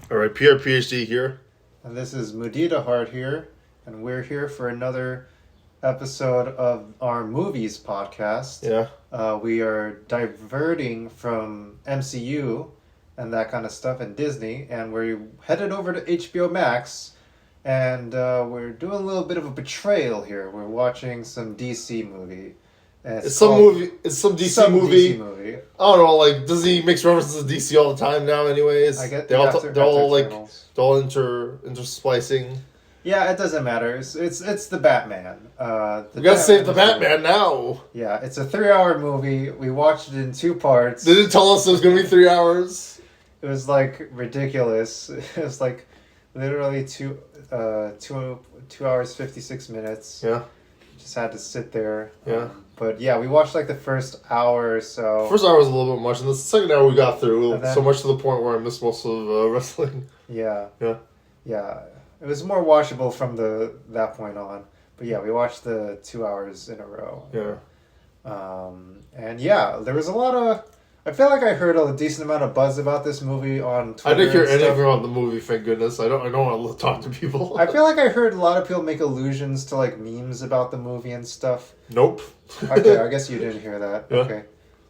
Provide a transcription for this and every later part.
All right, PR PhD here. And this is Muditaheart here, and we're here for another episode of our movies podcast. Yeah. We are diverting from MCU and that kind of stuff and Disney, and we're headed over to HBO Max, and we're doing a little bit of a betrayal here. We're watching some DC movie. It's some movie. It's some DC movie. DC movie. I don't know. Like Disney makes references to DC all the time now. Anyways, I get they're all channels. they're all intersplicing. Yeah, it doesn't matter. It's the Batman. We gotta save the Batman now. Yeah, it's a 3-hour movie. We watched it in 2 parts. They didn't tell us it was gonna be 3 hours. It was like ridiculous. It was like literally 2 hours 56 minutes. Yeah. Just had to sit there. Yeah. But yeah, we watched like the first hour or so. First hour was a little bit much, and the second hour we got through then, so much to the point where I missed most of wrestling. Yeah. Yeah. Yeah. It was more watchable from that point on. But yeah, we watched the 2 hours in a row. Yeah. And yeah, there was a lot of... I feel like I heard a decent amount of buzz about this movie on Twitter. I didn't hear anything about the movie, thank goodness. I don't want to talk to people. I feel like I heard a lot of people make allusions to like memes about the movie and stuff. Nope. Okay, I guess you didn't hear that. Yeah. Okay.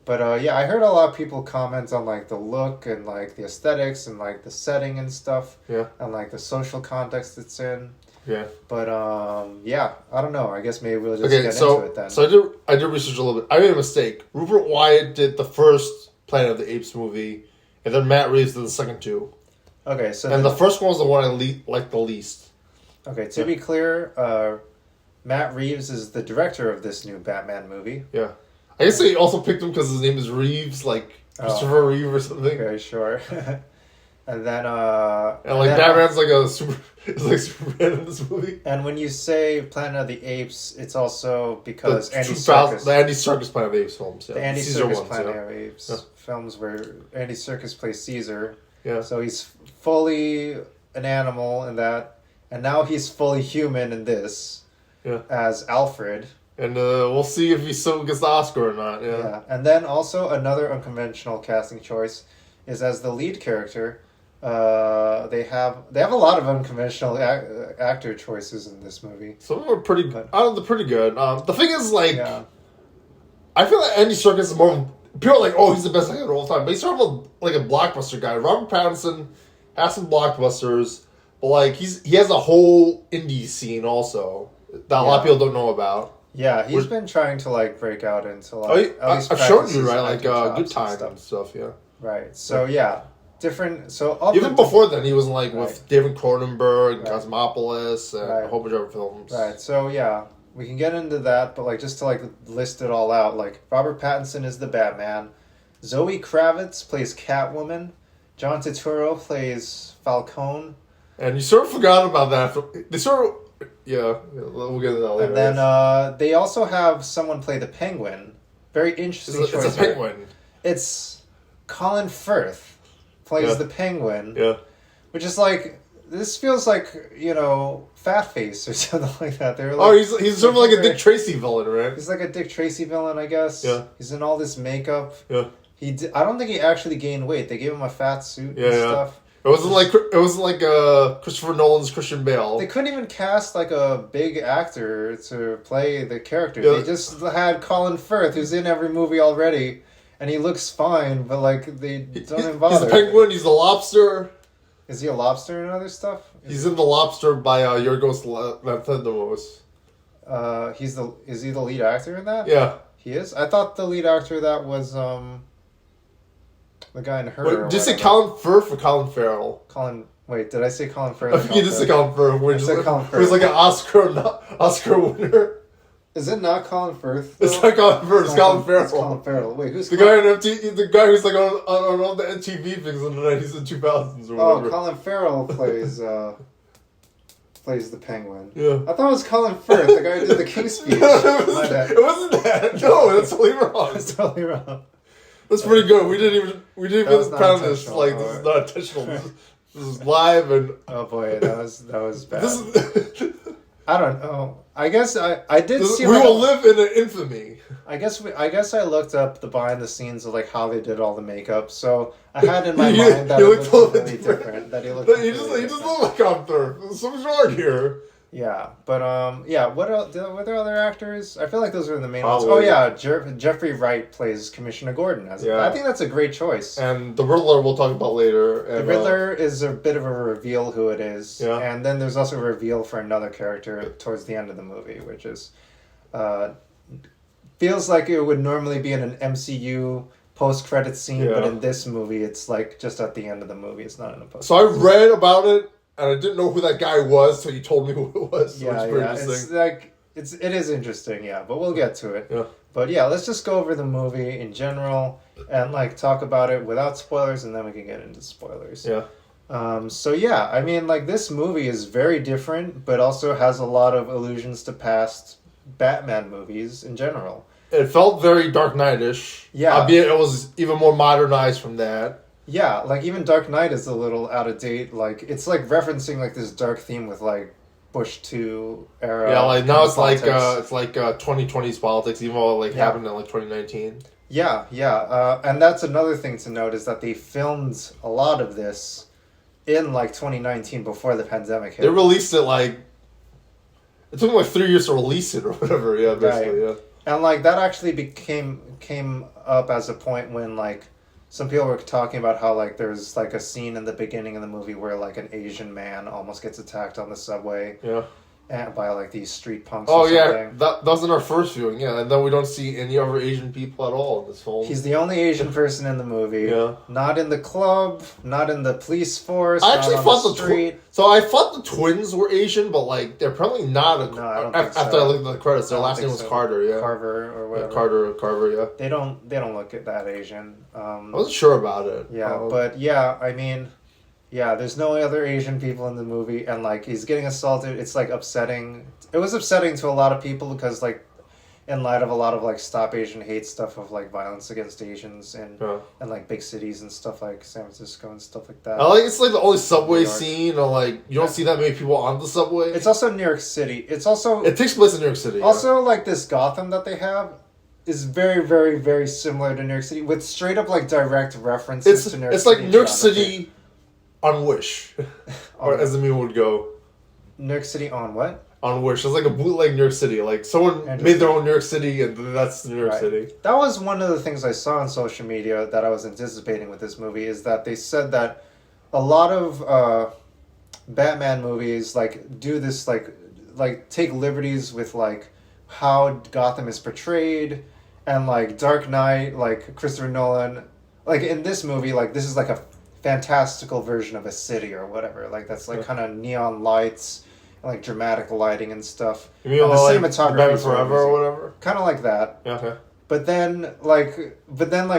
But yeah, I heard a lot of people comment on like the look and like the aesthetics and like the setting and stuff. Yeah. And like the social context it's in. Yeah. But yeah, I don't know. I guess maybe we'll just get into it then. So I did research a little bit. I made a mistake. Rupert Wyatt did the first Planet of the Apes movie, and then Matt Reeves did the second two. Okay, so and the first one was the one I liked the least. Okay, to be clear, Matt Reeves is the director of this new Batman movie. Yeah. I guess they also picked him because his name is Reeves, like Christopher Reeve or something. Okay, sure. And then Batman's like it's like Superman in this movie. And when you say Planet of the Apes, it's also because the Andy Serkis. The Andy Serkis Planet of the Apes films. Yeah. The Andy Caesar Serkis ones, Planet of the Apes films where Andy Serkis plays Caesar. Yeah. So he's fully an animal in that, and now he's fully human in this. Yeah. As Alfred. And we'll see if he still gets the Oscar or not. Yeah. Yeah. And then also another unconventional casting choice is as the lead character. They have a lot of unconventional actor choices in this movie. Some of them are pretty good. They're pretty good. The thing is, like, yeah. I feel like Andy Serkis is more... People are like, oh, he's the best actor of all time. But he's sort of like a blockbuster guy. Robert Pattinson has some blockbusters, but like he has a whole indie scene also that a lot of people don't know about. Yeah, he's been trying to like break out into like... I've shown you, right? Like Good Time and stuff, yeah. Right, so yeah. Different, so even before then, he was like with David Cronenberg, Cosmopolis, and a whole bunch of other films. Right, so yeah, we can get into that, but like just to like list it all out, like Robert Pattinson is the Batman, Zoe Kravitz plays Catwoman, John Turturro plays Falcone, and you sort of forgot about that. They sort of, we'll get into that later. And then they also have someone play the Penguin. Very interesting choice. It's a penguin. It's Colin Firth. Plays the Penguin. Yeah. Which is like, this feels like, Fat Face or something like that. They're like, he's sort of like a Dick Tracy villain, right? He's like a Dick Tracy villain, I guess. Yeah. He's in all this makeup. Yeah. I don't think he actually gained weight. They gave him a fat suit and stuff. It wasn't like Christopher Nolan's Christian Bale. They couldn't even cast like a big actor to play the character. Yeah. They just had Colin Firth, who's in every movie already. And he looks fine, but like they don't even bother. He's the penguin. He's the lobster. Is he a lobster and other stuff? He's in the Lobster by Yorgos Lanthimos. Is he the lead actor in that? Yeah, he is. I thought the lead actor that was the guy in Her. Wait, did you say Colin Firth or Colin Farrell? Wait, did I say Colin Firth? I think you did say Colin Firth. It was like an Oscar winner. Is it not Colin Firth? It's not Colin Firth. It's Colin Farrell. It's Colin Farrell. Wait, who's the guy on MTV? The guy who's like on all the MTV things in the 90s and 2000s or whatever. Oh, Colin Farrell plays the Penguin. Yeah. I thought it was Colin Firth, the guy who did the King's Speech. It wasn't that. No, that's totally wrong. That's totally wrong. That's pretty good. We didn't even pound this. Like, this is not intentional. This is live and... Oh boy, that was bad. I don't know. I guess I did see. We will live in an infamy. I guess I looked up the behind the scenes of like how they did all the makeup. So I had in my He- mind that he it looked looked totally really different. different. That he looked. He completely just different. looked like Arthur. Something's wrong here. Yeah, but yeah. What else? Were there other actors? I feel like those were the main ones. Probably. Oh yeah, Jeffrey Wright plays Commissioner Gordon. I think that's a great choice. And the Riddler we'll talk about later. And, The Riddler is a bit of a reveal who it is. Yeah. And then there's also a reveal for another character towards the end of the movie, which is feels like it would normally be in an MCU post-credit scene, but in this movie it's like just at the end of the movie. It's not in a post. So I read about it, and I didn't know who that guy was, so you told me who it was. So Yeah, it's pretty It's interesting. like it is interesting, yeah, but we'll get to it. Yeah. But yeah, let's just go over the movie in general and like talk about it without spoilers, and then we can get into spoilers. Yeah. So yeah, I mean, like this movie is very different, but also has a lot of allusions to past Batman movies in general. It felt very Dark Knight-ish. Yeah. Albeit it was even more modernized from that. Yeah, like even Dark Knight is a little out of date. Like it's like referencing like this dark theme with like Bush 2 era. Yeah, like now it's like politics. 2020s politics, even though it happened in like 2019. Yeah. And that's another thing to note is that they filmed a lot of this in like 2019 before the pandemic hit. They released it like it took them like 3 years to release it or whatever. Yeah, basically. Right. Yeah. And like that actually came up as a point when like some people were talking about how like there's like a scene in the beginning of the movie where like an Asian man almost gets attacked on the subway Yeah. and by like these street punks. Oh or yeah, something. that was in our first viewing. Yeah, and then we don't see any other Asian people at all in this film. He's the only Asian person in the movie. Yeah. Not in the club, not in the police force. I actually not on thought the street. so I thought the twins were Asian, but like they're apparently not. No, I don't think after so. I looked at the credits, their I don't last name think was so. Carter. Yeah, Carver or whatever. Carver. Yeah, They don't look at that Asian. I wasn't sure about it. Yeah, but yeah, I mean, yeah, there's no other Asian people in the movie, and like he's getting assaulted. It's like upsetting. It was upsetting to a lot of people because like, in light of a lot of like Stop Asian Hate stuff of like violence against Asians and like big cities and stuff like San Francisco and stuff like that. I like it's like the only subway New York. scene, or like you don't see that many people on the subway. It's also New York City. It's also It takes place in New York City. also like this Gotham that they have is very, very, very similar to New York City with straight up like direct references It's to New York it's City. like New York geography. City on Wish, or as the meme would go. New York City on what? On Wish, it's like a bootleg New York City. Like someone made their own New York City, and that's New York Right. City. That was one of the things I saw on social media that I was anticipating with this movie is that they said that a lot of Batman movies like do this like take liberties with like how Gotham is portrayed, and like Dark Knight, like Christopher Nolan, like in this movie, like this is like a fantastical version of a city or whatever. Like that's like kind of neon lights. Like dramatic lighting and stuff. You mean And the like cinematography Batman is Forever or whatever? kind of like that. Yeah. Okay. But then, like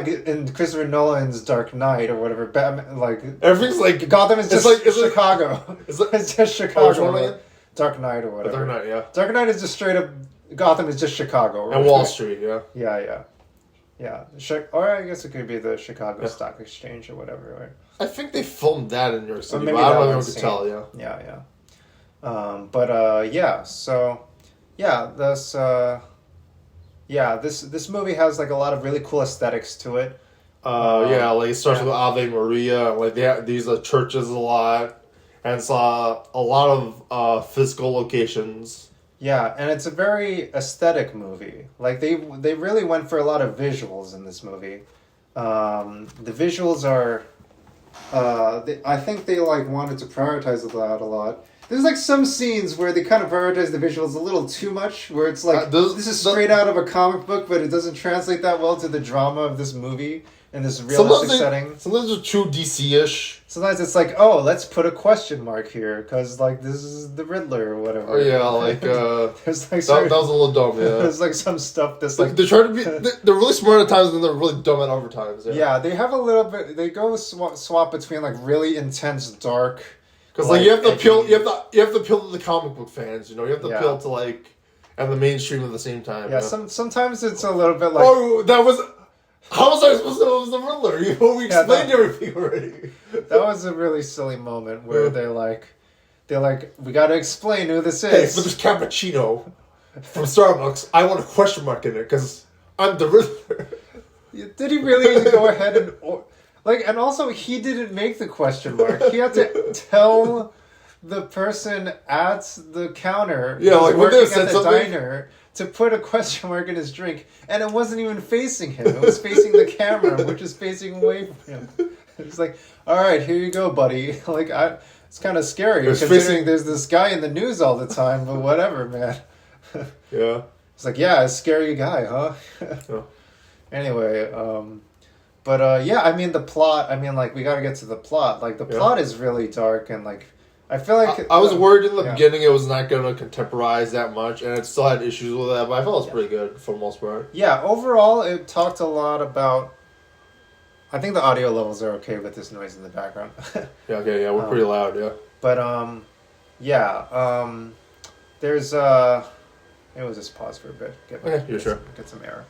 in Christopher Nolan's Dark Knight or whatever, Batman, like Everything's like Gotham is it's just like- it's like- Chicago. it's like- It's just which Chicago. one again? Dark Knight or whatever. Dark Knight, yeah. Dark Knight is just straight up. Gotham is just Chicago. or And whatever. Wall Street, yeah. Yeah. Or I guess it could be the Chicago Stock Exchange or whatever. Right? I think they filmed that in New York City, maybe but I that don't know if one's you could same. tell, yeah. Yeah. So this movie has like a lot of really cool aesthetics to it. Yeah, like it starts with Ave Maria, like they have these churches a lot, and it's a lot of physical locations. Yeah, and it's a very aesthetic movie. Like they really went for a lot of visuals in this movie. The visuals are, I think they like wanted to prioritize that a lot. There's like some scenes where they kind of prioritize the visuals a little too much, where it's like this is straight out of a comic book, but it doesn't translate that well to the drama of this movie in this realistic setting. Sometimes they're too DC-ish. Sometimes it's like, oh, let's put a question mark here because like this is the Riddler or whatever. Oh yeah, like there's like that was a little dumb. Yeah, there's like some stuff that's like they're trying to be. They're really smart at times, and they're really dumb at other times. Yeah, they have a little bit. They go swap between like really intense dark. Because like you have to edgy- appeal, you have to appeal to the comic book fans. You know, you have to Yeah. appeal to like and the mainstream at the same time. Yeah, sometimes it's a little bit like. Oh, that was. How was I supposed to know it was the Riddler? We Yeah, explained everything already. That was a really silly moment where they're like, they're like, we got to explain who this Hey, is. for this cappuccino from Starbucks, I want a question mark in it because I'm the Riddler. Did he really go ahead and and also he didn't make the question mark. He had to tell the person at the counter, working at the diner, to put a question mark in his drink, and it wasn't even facing him. It was facing the camera, which is facing away from him. It's like, all right, here you go, buddy. It's kind of scary considering there's this guy in the news all the time, but whatever, man. Yeah. It's like, yeah, a scary guy, huh? Yeah. Anyway, yeah, I mean, the plot, we gotta get to the plot. Like, the plot is really dark, and, like, I feel like... I was worried in the beginning it was not going to contemporize that much, and it still had issues with that, but I felt it was pretty good for the most part. Yeah, overall, it talked a lot about... I think the audio levels are okay with this noise in the background. We're pretty loud, yeah. But, there's, it was just pause for a bit. Sure. Get some air.